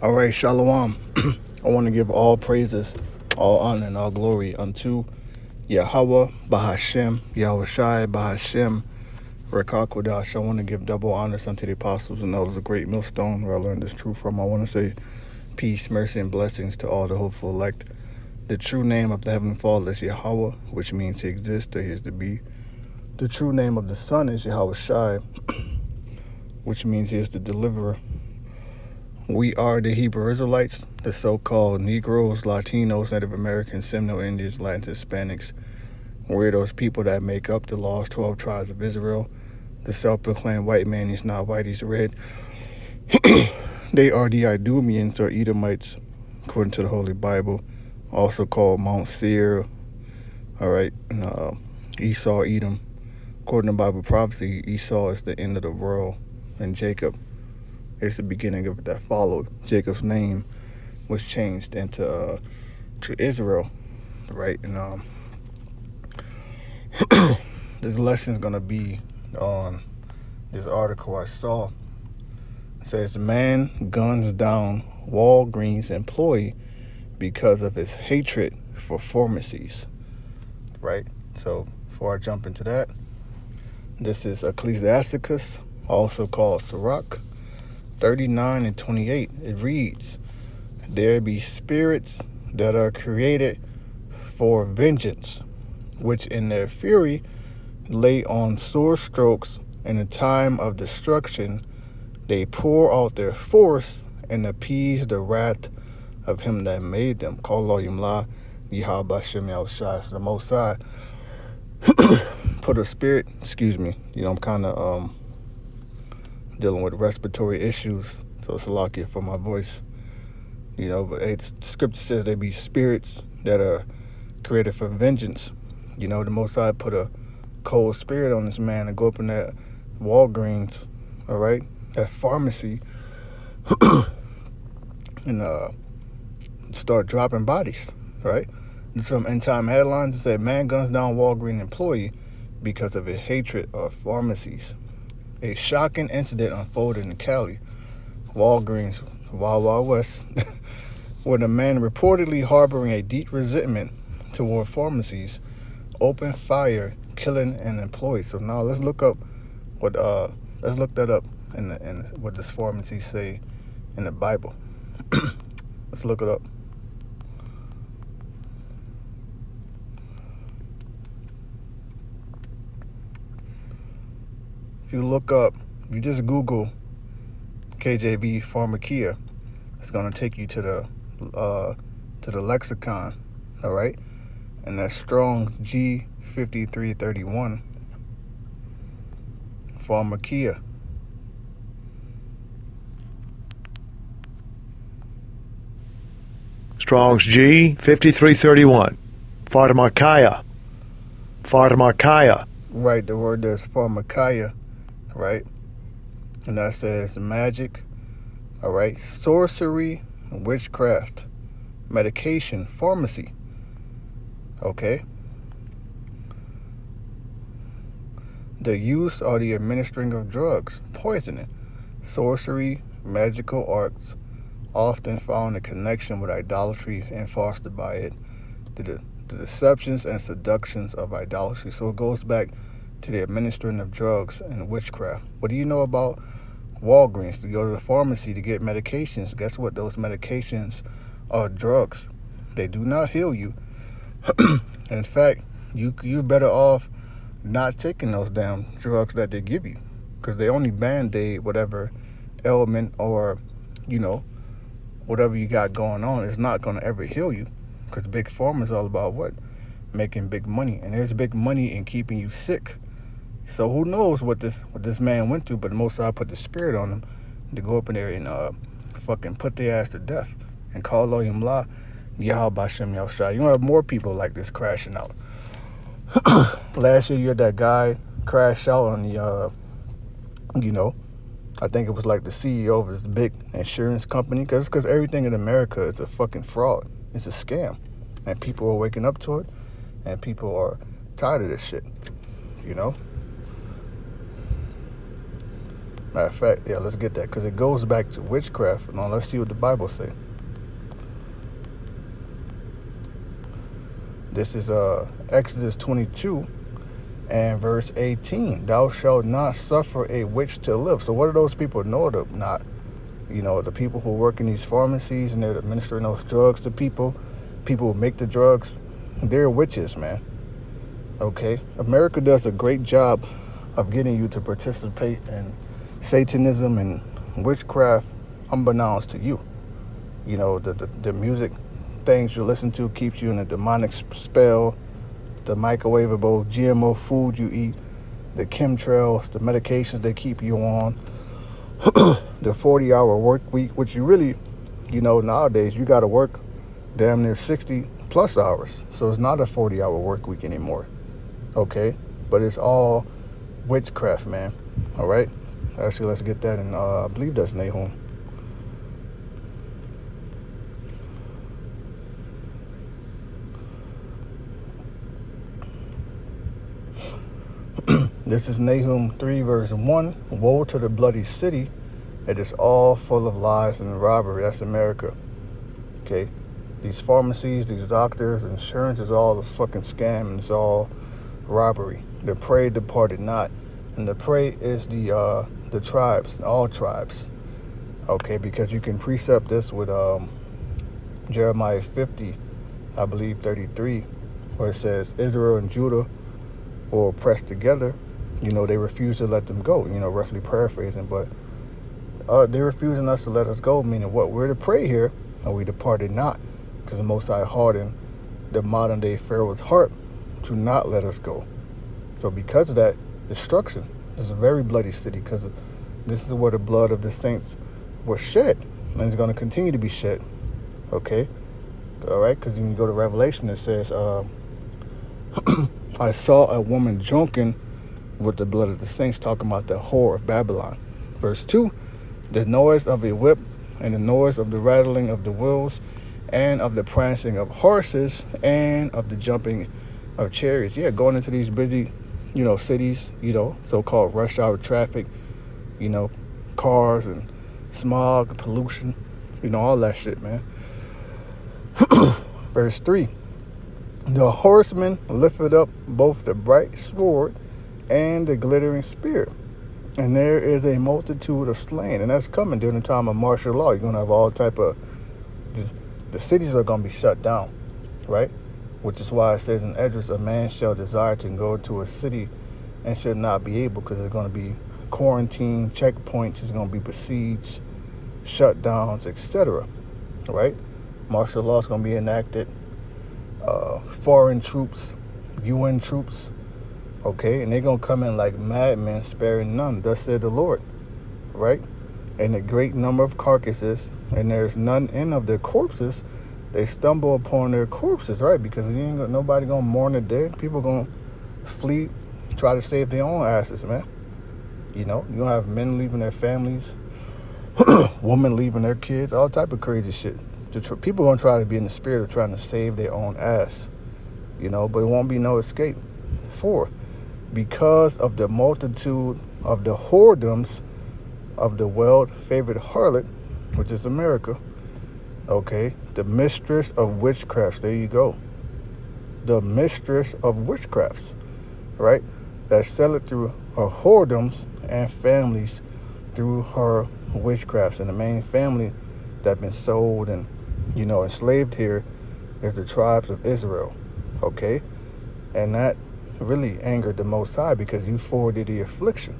All right, Shalom. I want to give all praises, all honor, and all glory unto Yahweh, Bahashem, Yahweh Shai, Bahashem, Rekakodash. I want to give double honors unto the apostles and those a great millstone where I learned this truth from. I want to say peace, mercy, and blessings to all the hopeful elect. The true name of the Heavenly Father is Yahweh, which means he exists, or he is to be. The true name of the Son is Yahweh Shai, which means he is the deliverer. We are the Hebrew Israelites, the so-called Negroes, Latinos, Native Americans, Seminole Indians, Latins, Hispanics. We're those people that make up the lost 12 tribes of Israel. The self-proclaimed white man, he's not white, he's red. They are the Idumeans or Edomites, according to the Holy Bible, also called Mount Seir, all right, Esau, Edom. According to Bible prophecy, Esau is the end of the world, and Jacob is the beginning of it that followed. Jacob's name was changed into to Israel, right? And this lesson is gonna be on this article I saw. It says, man guns down Walgreens employee because of his hatred for pharmacies, right? So before I jump into that, this is Ecclesiasticus, also called Sirach, 39 and 28. It reads, there be spirits that are created for vengeance, which in their fury lay on sore strokes. In the time of destruction they pour out their force and appease the wrath of him that made them. Call Yimla, Yahweh Shem Yahushua. The Most High put a spirit, I'm kind of dealing with respiratory issues, so it's a lock here for my voice. But hey, the scripture says there be spirits that are created for vengeance. The Most High put a cold spirit on this man to go up in that Walgreens, all right, that pharmacy, and start dropping bodies, right? There's some end-time headlines that say, man guns down Walgreens employee because of a hatred of pharmacies. A shocking incident unfolded in Cali, Walgreens, Wild Wild West, where the man reportedly harboring a deep resentment toward pharmacies opened fire, killing an employee. So now let's look up let's look that up in what this pharmacy say in the Bible. Let's look it up. If you just Google KJV Pharmakia, it's gonna take you to the lexicon, all right? And that's Strong's G5331. Pharmakia. Strong's G 5331. Pharmakia. Right, the word there's pharmakia, right? And that says magic, all right, sorcery, witchcraft, medication, pharmacy, okay? The use or the administering of drugs, poisoning, sorcery, magical arts, often found in connection with idolatry and fostered by it, the deceptions and seductions of idolatry. So it goes back to the administering of drugs and witchcraft. What do you know about Walgreens? You go to the pharmacy to get medications. Guess what? Those medications are drugs. They do not heal you. In fact, you're better off not taking those damn drugs that they give you, because they only band-aid whatever ailment or whatever you got going on. It's not going to ever heal you, because big pharma is all about what? Making big money. And there's big money in keeping you sick. So who knows what this man went through, but Most High put the spirit on him to go up in there and fucking put their ass to death and call Yimla, Yahweh Shem Yahushua. You don't have more people like this crashing out. Last year you had that guy crash out on the I think it was like the CEO of this big insurance company, because everything in America is a fucking fraud. It's a scam, and people are waking up to it, and people are tired of this shit. Matter of fact, yeah, let's get that because it goes back to witchcraft. Now let's see what the Bible say. This is Exodus 22 and verse 18. Thou shalt not suffer a witch to live. So what do those people know? Not, the people who work in these pharmacies and they're administering those drugs to people who make the drugs, they're witches, man. Okay? America does a great job of getting you to participate in Satanism and witchcraft unbeknownst to you. The music things you listen to keeps you in a demonic spell. The microwavable GMO food you eat, the chemtrails, the medications they keep you on, the 40-hour work week, which you really, nowadays you got to work damn near 60 plus hours. So it's not a 40-hour work week anymore. Okay? But it's all witchcraft, man. All right? Actually, let's get that in, I believe that's Nahum. This is Nahum 3 verse 1. Woe to the bloody city. It is all full of lies and robbery. That's America. Okay? These pharmacies, these doctors, insurance is all a fucking scam and it's all robbery. The prey departed not. And the prey is the tribes, all tribes. Okay, because you can precept this with Jeremiah 50, I believe 33, where it says Israel and Judah will press together. They refuse to let them go, roughly paraphrasing, but they're refusing us to let us go, meaning what? We're to pray here, and we departed not, because the Most High hardened the modern day Pharaoh's heart to not let us go. So because of that, destruction. This is a very bloody city, because this is where the blood of the saints was shed, and it's going to continue to be shed. Okay? All right? Because when you go to Revelation, it says, I saw a woman drunken with the blood of the saints, talking about the whore of Babylon. Verse 2, the noise of a whip and the noise of the rattling of the wheels and of the prancing of horses and of the jumping of chariots. Yeah, going into these busy, cities, so-called rush hour traffic, cars and smog, pollution, all that shit, man. Verse 3, the horseman lifted up both the bright sword and the glittering spear, and there is a multitude of slain. And that's coming during the time of martial law. You're going to have all type of, the cities are going to be shut down, right? Which is why it says in Esdras, a man shall desire to go to a city and should not be able, because it's going to be quarantine, checkpoints, it's going to be besieged, shutdowns, etc. Right? Martial law is going to be enacted. Foreign troops, UN troops, okay, and they're going to come in like madmen, sparing none, thus said the Lord, right? And a great number of carcasses, and there's none in of their corpses. They stumble upon their corpses, right? Because nobody going to mourn the dead. People going to flee, try to save their own asses, man. You're going to have men leaving their families, women leaving their kids, all type of crazy shit. People going to try to be in the spirit of trying to save their own ass, but it won't be no escape. 4, because of the multitude of the whoredoms of the well-favored harlot, which is America, okay, the mistress of witchcrafts, there you go, the mistress of witchcrafts, right, that sell it through her whoredoms and families through her witchcrafts. And the main family that been sold and, enslaved here is the tribes of Israel, okay, and that really angered the Most High because you forwarded the affliction,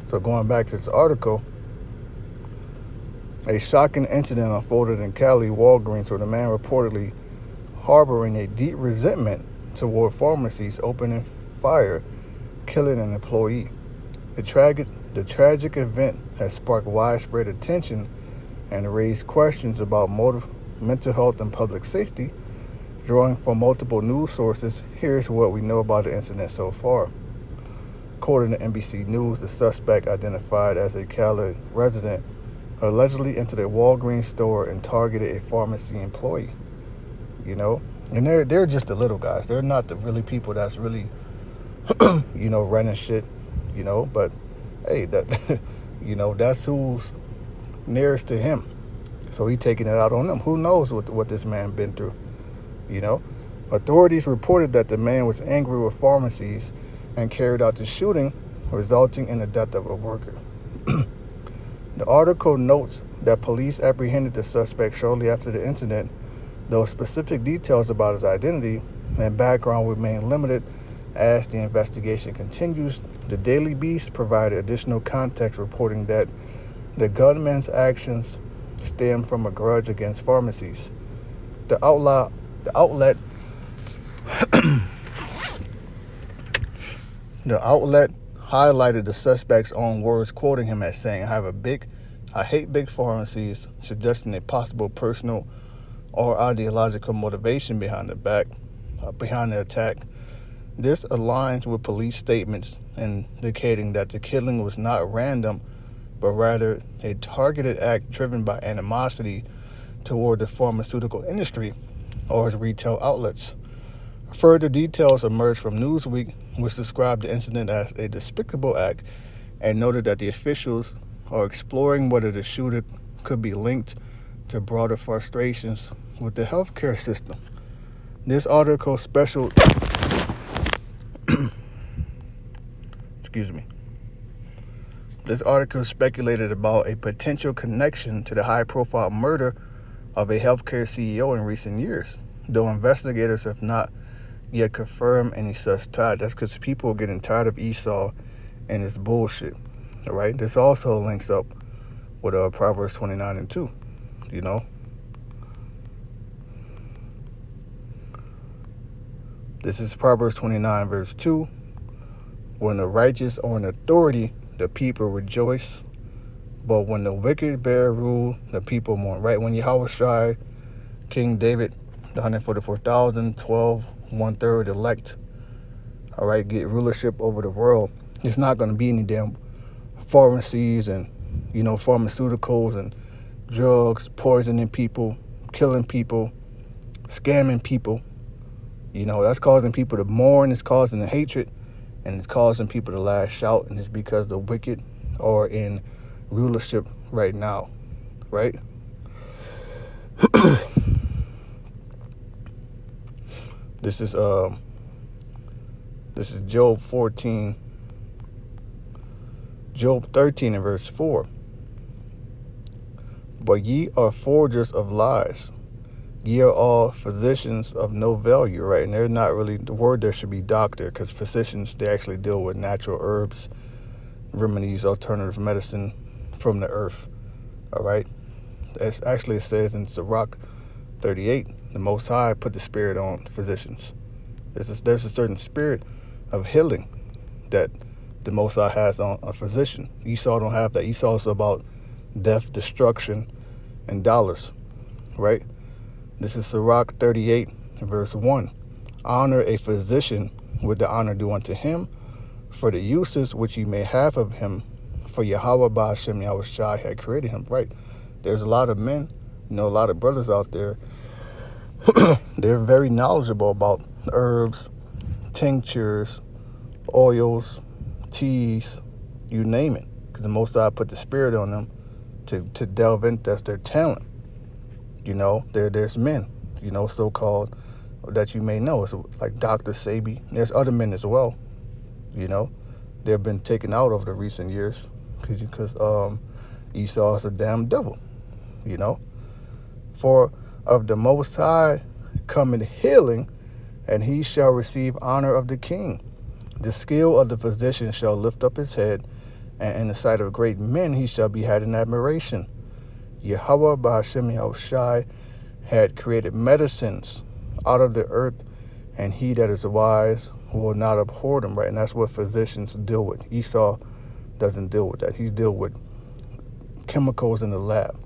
So going back to this article, a shocking incident unfolded in Cali Walgreens where the man reportedly harboring a deep resentment toward pharmacies opening fire, killing an employee. The tragic event has sparked widespread attention and raised questions about mental health and public safety. Drawing from multiple news sources, here's what we know about the incident so far. According to NBC News, the suspect, identified as a Cali resident, allegedly entered a Walgreens store and targeted a pharmacy employee. And they're just the little guys. They're not the really people that's really running shit, but hey, that, that's who's nearest to him. So he taking it out on them. Who knows what this man been through, you know? Authorities reported that the man was angry with pharmacies and carried out the shooting, resulting in the death of a worker. The article notes that police apprehended the suspect shortly after the incident, though specific details about his identity and background remain limited as the investigation continues. The Daily Beast provided additional context, reporting that the gunman's actions stem from a grudge against pharmacies. The outlet highlighted the suspect's own words, quoting him as saying, I hate big pharmacies," suggesting a possible personal or ideological motivation behind the attack. This aligns with police statements indicating that the killing was not random, but rather a targeted act driven by animosity toward the pharmaceutical industry or its retail outlets. Further details emerged from Newsweek, which described the incident as a despicable act and noted that the officials are exploring whether the shooter could be linked to broader frustrations with the healthcare system. This article This article speculated about a potential connection to the high-profile murder of a healthcare CEO in recent years, though investigators have not yet confirmed any such tie. That's because people are getting tired of Esau and his bullshit. All right. This also links up with Proverbs 29:2. This is Proverbs 29 verse 2. When the righteous are in authority, the people rejoice. But when the wicked bear rule, the people mourn. Right? When Yahushua, King David, the 144,000, 1/3 elect, all right, get rulership over the world, it's not going to be any damn pharmacies and, pharmaceuticals and drugs, poisoning people, killing people, scamming people. That's causing people to mourn, it's causing the hatred, and it's causing people to lash out, and it's because the wicked are in rulership right now, right? This is Job 13 and verse 4. But ye are forgers of lies. Ye are all physicians of no value, right? And they're not really, the word there should be doctor, because physicians, they actually deal with natural herbs, remedies, alternative medicine from the earth, all right? That's actually, it says in Sirach 38, the Most High put the spirit on physicians. There's a certain spirit of healing that the Most High has on a physician. Esau don't have that. Esau is about death, destruction, and dollars, right? This is Sirach 38, verse 1. Honor a physician with the honor due unto him, for the uses which ye may have of him, for Yahweh Ba'ashem Yahushai had created him, right? There's a lot of men, a lot of brothers out there, they're very knowledgeable about herbs, tinctures, oils, teas, you name it, because the Most High put the spirit on them to delve in. That's their talent. There's men, so-called, that you may know. It's like Dr. Sabi. There's other men as well. They've been taken out over the recent years because Esau is a damn devil. For of the Most High cometh healing, and he shall receive honor of the king. The skill of the physician shall lift up his head, and in the sight of great men he shall be had in admiration. Yahweh Ba'ashem Yahushai had created medicines out of the earth, and he that is wise will not abhor them, right? And that's what physicians deal with. Esau doesn't deal with that. He deals with chemicals in the lab.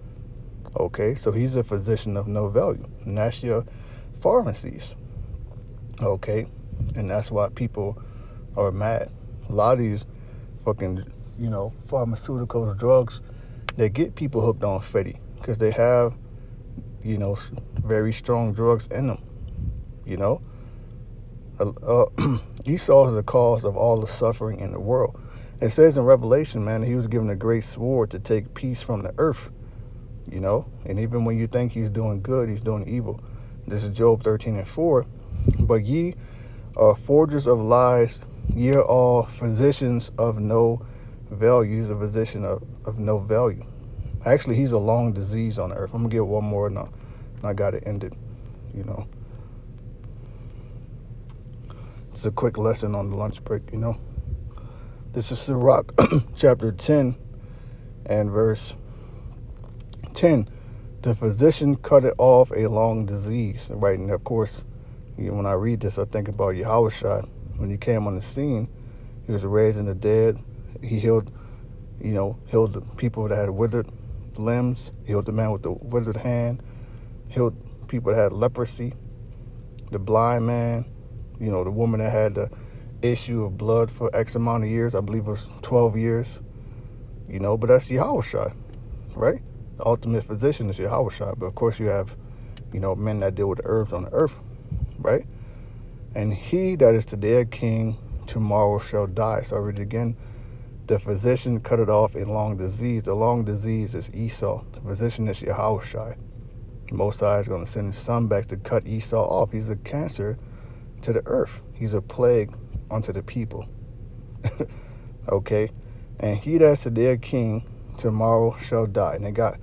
Okay, so he's a physician of no value, and that's your pharmacies. Okay, and that's why people are mad. A lot of these fucking, pharmaceuticals, drugs, they get people hooked on Fetty because they have, very strong drugs in them, Esau is the cause of all the suffering in the world. It says in Revelation, man, he was given a great sword to take peace from the earth, you know. And even when you think he's doing good, he's doing evil. This is Job 13:4. But ye are forgers of lies, ye are all physicians of no value. He's a physician of no value. Actually, he's a long disease on the earth. I'm going to get one more and I got to end it, you know. It's a quick lesson on the lunch break, you know. This is Sirach, chapter 10 and verse 10. The physician cutteth off a long disease. Right, and of course, when I read this, I think about Yahushua. When he came on the scene, he was raising the dead. He healed the people that had withered limbs, healed the man with the withered hand, healed people that had leprosy, the blind man, you know, the woman that had the issue of blood for X amount of years. I believe it was 12 years, you know, but that's Yahushua, right? The ultimate physician is Yahushua. But of course you have, you know, men that deal with the herbs on the earth, right? And he that is today a king, tomorrow shall die. So I read it again. The physician cutteth off a long disease. The long disease is Esau. The physician is Yahushua. The Most High is going to send his son back to cut Esau off. He's a cancer to the earth. He's a plague unto the people. Okay? And he that's today a king, tomorrow shall die. And they got,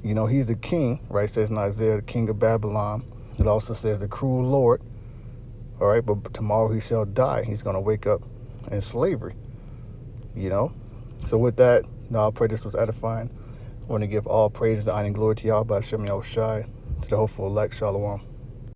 you know, he's the king, right? It says in Isaiah, the king of Babylon. It also says the cruel Lord. All right? But tomorrow he shall die. He's going to wake up in slavery. You know, so with that, I pray this was edifying. I want to give all praise, honor, and glory to y'all by Shem Yahushai, to the hopeful elect. Shalom.